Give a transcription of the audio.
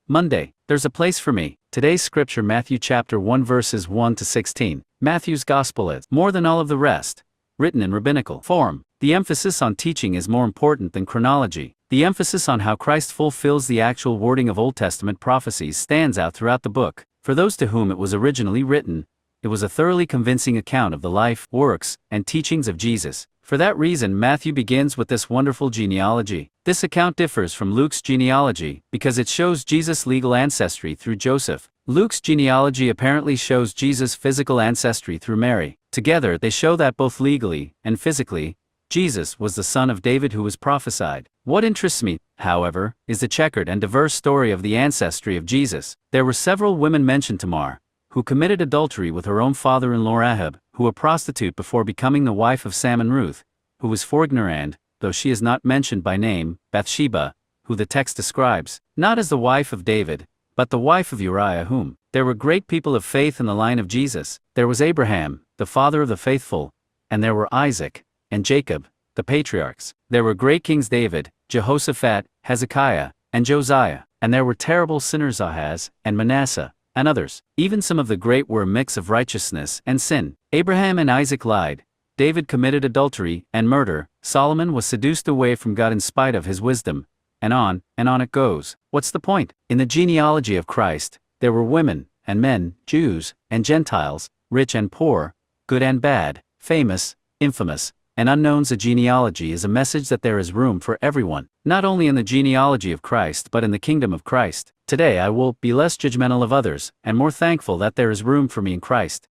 Monday, there's a place for me. Today's scripture, Matthew chapter 1 verses 1 to 16. Matthew's gospel is, more than all of the rest, written in rabbinical form. The emphasis on teaching is more important than chronology. The emphasis on how Christ fulfills the actual wording of Old Testament prophecies stands out throughout the book. For those to whom it was originally written, it was a thoroughly convincing account of the life, works, and teachings of Jesus. For that reason, Matthew begins with this wonderful genealogy. This account differs from Luke's genealogy because it shows Jesus' legal ancestry through Joseph. Luke's genealogy apparently shows Jesus' physical ancestry through Mary. Together, they show that both legally and physically, Jesus was the son of David who was prophesied. What interests me, however, is the checkered and diverse story of the ancestry of Jesus. There were several women mentioned: Tamar, who committed adultery with her own father-in-law Ahab, who a prostitute before becoming the wife of Sam, and Ruth, who was foreigner, and, though she is not mentioned by name, Bathsheba, who the text describes, not as the wife of David, but the wife of Uriah, whom. There were great people of faith in the line of Jesus. There was Abraham, the father of the faithful, and there were Isaac and Jacob, the patriarchs. There were great kings: David, Jehoshaphat, Hezekiah, and Josiah, and there were terrible sinners: Ahaz and Manasseh, and others. Even some of the great were a mix of righteousness and sin. Abraham and Isaac lied. David committed adultery and murder. Solomon was seduced away from God in spite of his wisdom. And on it goes. What's the point? In the genealogy of Christ, there were women and men, Jews and Gentiles, rich and poor, good and bad, famous, infamous, and unknowns. A genealogy is a message that there is room for everyone, not only in the genealogy of Christ but in the kingdom of Christ. Today I will be less judgmental of others and more thankful that there is room for me in Christ.